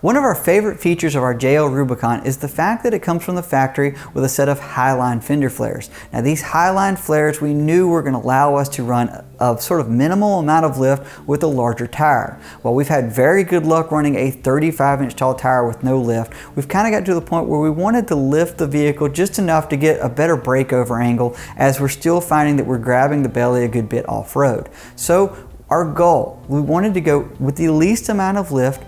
One of our favorite features of our JL Rubicon is the fact that it comes from the factory with a set of highline fender flares. Now these highline flares we knew were going to allow us to run a sort of minimal amount of lift with a larger tire. Well, we've had very good luck running a 35-inch tall tire with no lift. We've kind of got to the point where we wanted to lift the vehicle just enough to get a better breakover angle, as we're still finding that we're grabbing the belly a good bit off-road. So our goal, we wanted to go with the least amount of lift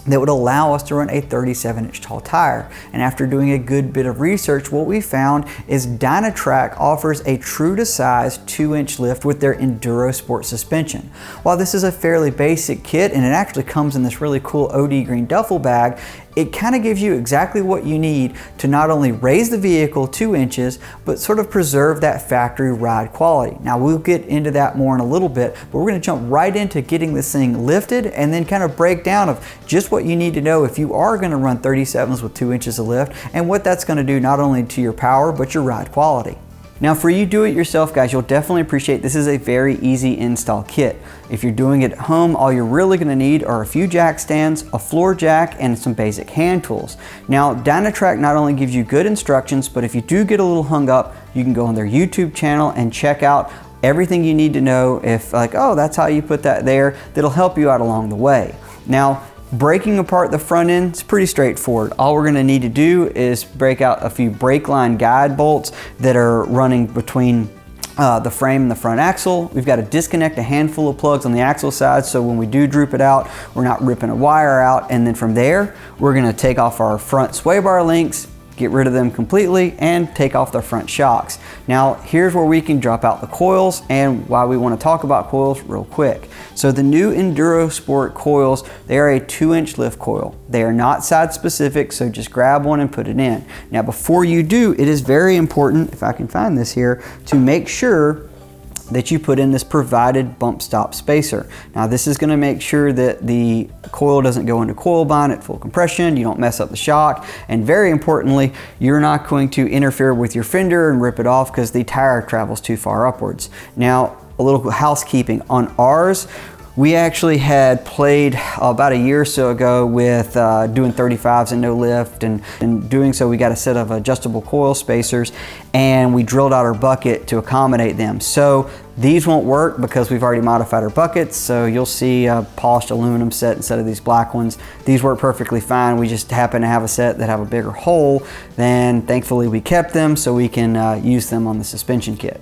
that would allow us to run a 37-inch tall tire. And after doing a good bit of research, what we found is Dynatrac offers a true to size 2-inch lift with their EnduroSport suspension. While this is a fairly basic kit and it actually comes in this really cool OD green duffel bag, it kind of gives you exactly what you need to not only raise the vehicle 2 inches, but sort of preserve that factory ride quality. Now we'll get into that more in a little bit, but we're gonna jump right into getting this thing lifted and then kind of break down of just what you need to know if you are gonna run 37s with 2 inches of lift and what that's gonna do not only to your power, but your ride quality. Now for you do-it-yourself guys, you'll definitely appreciate this is a very easy install kit. If you're doing it at home, all you're really going to need are a few jack stands, a floor jack, and some basic hand tools. Now Dynatrac not only gives you good instructions, but if you do get a little hung up, you can go on their YouTube channel and check out everything you need to know. If like, oh, that's how you put that there, that'll help you out along the way. Now, breaking apart the front end is pretty straightforward. All we're going to need to do is break out a few brake line guide bolts that are running between the frame and the front axle. We've got to disconnect a handful of plugs on the axle side, so when we do droop it out, we're not ripping a wire out. And then from there, we're going to take off our front sway bar links, get rid of them completely, and take off the front shocks. Now here's where we can drop out the coils and why we want to talk about coils real quick. So the new EnduroSport coils, they are a 2-inch lift coil. They are not side specific, so just grab one and put it in. Now before you do, it is very important, if I can find this here, to make sure that you put in this provided bump stop spacer. Now this is going to make sure that the coil doesn't go into coil bind at full compression, you don't mess up the shock, and very importantly, you're not going to interfere with your fender and rip it off because the tire travels too far upwards. Now a little housekeeping on ours. We actually had played about a year or so ago with doing 35s and no lift, and in doing so we got a set of adjustable coil spacers and we drilled out our bucket to accommodate them. So these won't work because we've already modified our buckets, so you'll see a polished aluminum set instead of these black ones. These work perfectly fine. We just happen to have a set that have a bigger hole, then thankfully we kept them so we can use them on the suspension kit.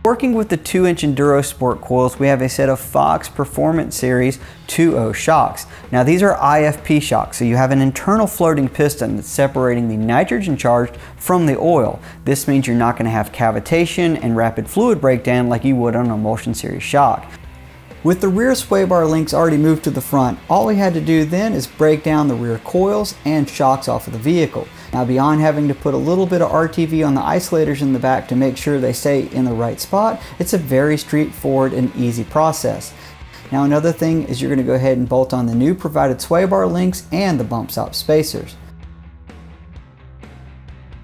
Working with the 2-inch EnduroSport coils, we have a set of Fox Performance Series 2.0 shocks. Now these are IFP shocks, so you have an internal floating piston that's separating the nitrogen charge from the oil. This means you're not going to have cavitation and rapid fluid breakdown like you would on an emulsion series shock. With the rear sway bar links already moved to the front, all we had to do then is break down the rear coils and shocks off of the vehicle. Now beyond having to put a little bit of RTV on the isolators in the back to make sure they stay in the right spot, it's a very straightforward and easy process. Now another thing is you're going to go ahead and bolt on the new provided sway bar links and the bump stop spacers.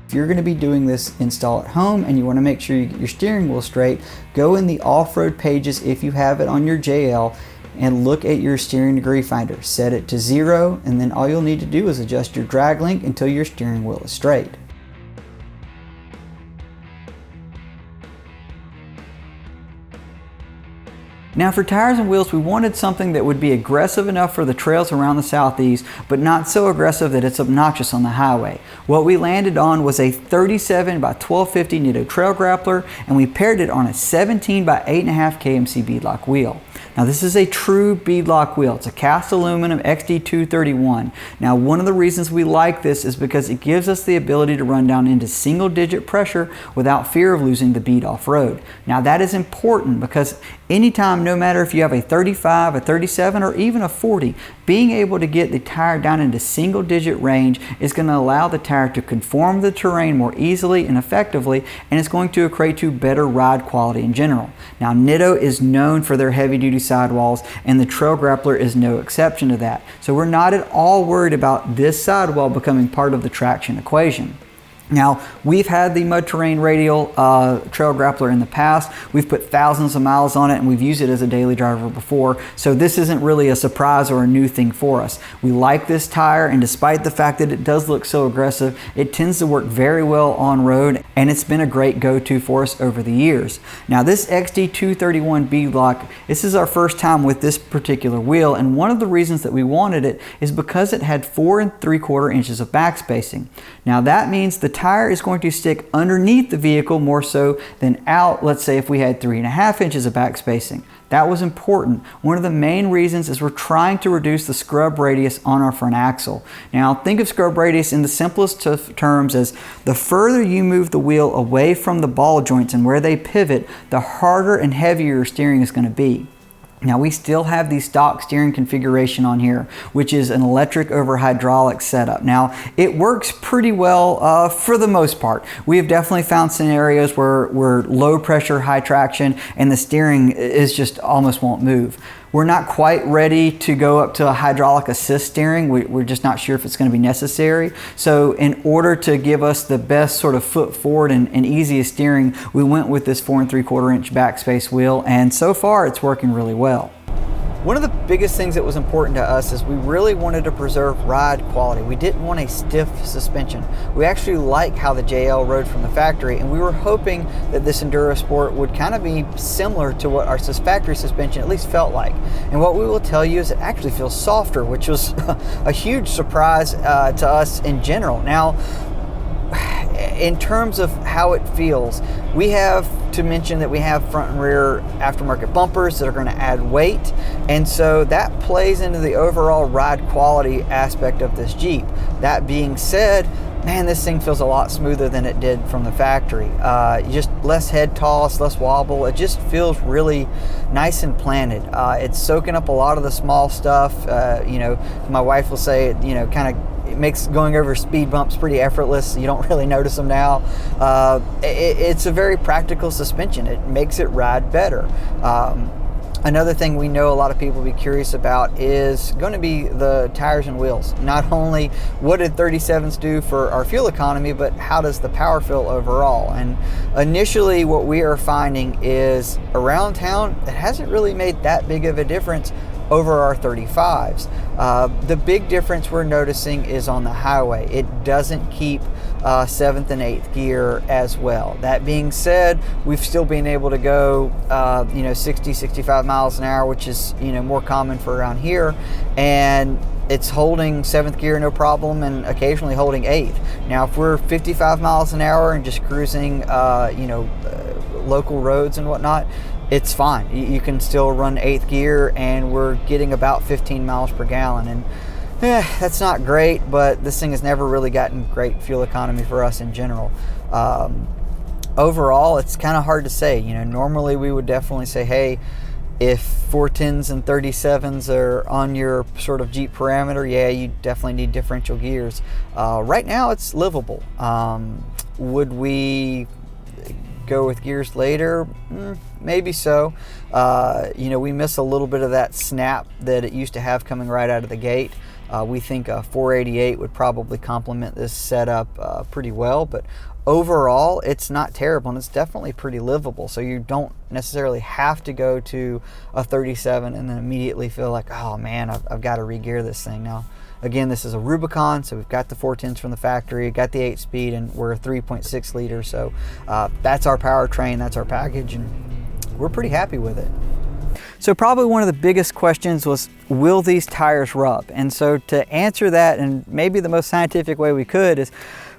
If you're going to be doing this install at home and you want to make sure you get your steering wheel straight, go in the off-road pages if you have it on your JL and look at your steering degree finder. Set it to 0, and then all you'll need to do is adjust your drag link until your steering wheel is straight. Now for tires and wheels, we wanted something that would be aggressive enough for the trails around the Southeast, but not so aggressive that it's obnoxious on the highway. What we landed on was a 37 by 1250 Nitto Trail Grappler, and we paired it on a 17 by 8.5 KMC beadlock wheel. Now this is a true beadlock wheel. It's a cast aluminum XD231. Now one of the reasons we like this is because it gives us the ability to run down into single digit pressure without fear of losing the bead off road. Now that is important because anytime, no matter if you have a 35, a 37, or even a 40, being able to get the tire down into single digit range is going to allow the tire to conform to the terrain more easily and effectively, and it's going to equate to better ride quality in general. Now Nitto is known for their heavy duty sidewalls, and the Trail Grappler is no exception to that. So we're not at all worried about this sidewall becoming part of the traction equation. Now, we've had the mud terrain radial Trail Grappler in the past. We've put thousands of miles on it, and we've used it as a daily driver before, so this isn't really a surprise or a new thing for us. We like this tire, and despite the fact that it does look so aggressive, it tends to work very well on road, and it's been a great go-to for us over the years. Now, this XD231 beadlock, this is our first time with this particular wheel, and one of the reasons that we wanted it is because it had 4 3/4 inches of back spacing. Now, that means the tire is going to stick underneath the vehicle more so than out. Let's say if we had 3.5 inches of back spacing. That was important. One of the main reasons is we're trying to reduce the scrub radius on our front axle. Now, think of scrub radius in the simplest of terms as the further you move the wheel away from the ball joints and where they pivot, the harder and heavier your steering is going to be. Now, we still have the stock steering configuration on here, which is an electric over hydraulic setup. Now, it works pretty well for the most part. We have definitely found scenarios where we're low pressure, high traction, and the steering is just almost won't move. We're not quite ready to go up to a hydraulic assist steering. We're just not sure if it's going to be necessary. So in order to give us the best sort of foot forward and easiest steering, we went with this 4 3/4 inch backspace wheel, and so far it's working really well. One of the biggest things that was important to us is we really wanted to preserve ride quality. We didn't want a stiff suspension. We actually like how the JL rode from the factory, and we were hoping that this EnduroSport would kind of be similar to what our factory suspension at least felt like. And what we will tell you is it actually feels softer, which was a huge surprise to us in general. Now, in terms of how it feels, we have to mention that we have front and rear aftermarket bumpers that are going to add weight, and so that plays into the overall ride quality aspect of this Jeep. That being said, man, this thing feels a lot smoother than it did from the factory. Just less head toss, less wobble. It just feels really nice and planted. It's soaking up a lot of the small stuff. You know, my wife will say, you know, kind of it makes going over speed bumps pretty effortless. You don't really notice them now. It's a very practical suspension. It makes it ride better. Another thing we know a lot of people will be curious about is going to be the tires and wheels. Not only what did 37s do for our fuel economy, but how does the power feel overall? And initially what we are finding is around town, it hasn't really made that big of a difference over our 35s. The big difference we're noticing is on the highway. It doesn't keep 7th and 8th gear as well. That being said, we've still been able to go 60, 65 miles an hour, which is more common for around here, and it's holding 7th gear no problem, and occasionally holding 8th. Now, if we're 55 miles an hour and just cruising local roads and whatnot, it's fine. You can still run 8th gear, and we're getting about 15 miles per gallon. And that's not great, but this thing has never really gotten great fuel economy for us in general. Overall, it's kind of hard to say. Normally we would definitely say, hey, if 410s and 37s are on your sort of Jeep parameter, yeah, you definitely need differential gears. Right now, it's livable. Would we go with gears later? Maybe so. We miss a little bit of that snap that it used to have coming right out of the gate. We think a 488 would probably complement this setup pretty well, but overall it's not terrible, and it's definitely pretty livable. So you don't necessarily have to go to a 37 and then immediately feel like, oh man, I've got to re-gear this thing. Now, again, this is a Rubicon, so we've got the 410s from the factory, got the 8-speed, and we're a 3.6 liter. So that's our powertrain, that's our package, and we're pretty happy with it. So probably one of the biggest questions was, will these tires rub? And so to answer that, and maybe the most scientific way we could, is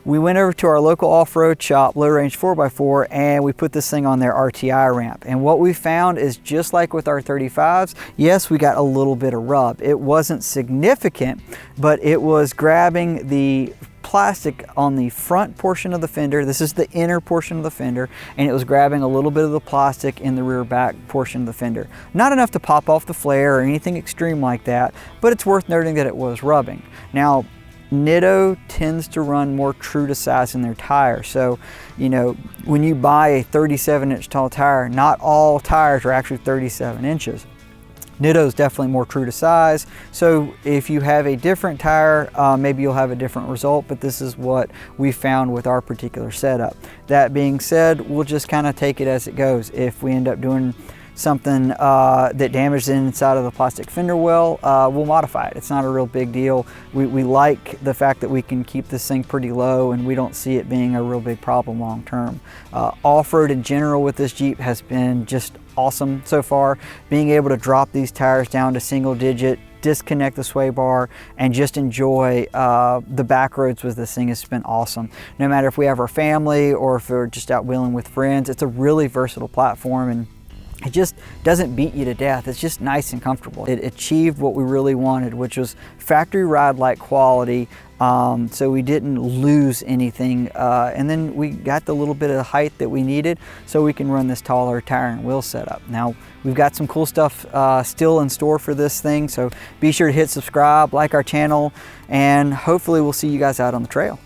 we went over to our local off-road shop, Low Range 4x4, and we put this thing on their RTI ramp. And what we found is, just like with our 35s, yes, we got a little bit of rub. It wasn't significant, but it was grabbing the plastic on the front portion of the fender. This is the inner portion of the fender, and it was grabbing a little bit of the plastic in the rear back portion of the fender. Not enough to pop off the flare or anything extreme like that, but it's worth noting that it was rubbing. Now, Nitto tends to run more true to size in their tire. So, when you buy a 37-inch tall tire, not all tires are actually 37 inches. Nitto is definitely more true to size. So if you have a different tire, maybe you'll have a different result, but this is what we found with our particular setup. That being said, we'll just kind of take it as it goes. If we end up doing something that damages the inside of the plastic fender well, we'll modify it. It's not a real big deal. We like the fact that we can keep this thing pretty low, and we don't see it being a real big problem long term. Off-road in general with this Jeep has been just awesome so far. Being able to drop these tires down to single digit, disconnect the sway bar, and just enjoy the back roads with this thing has been awesome. No matter if we have our family or if we're just out wheeling with friends, it's a really versatile platform, and it just doesn't beat you to death. It's just nice and comfortable. It achieved what we really wanted, which was factory ride-like quality, so we didn't lose anything. And then we got the little bit of height that we needed so we can run this taller tire and wheel setup. Now, we've got some cool stuff still in store for this thing, so be sure to hit subscribe, like our channel, and hopefully we'll see you guys out on the trail.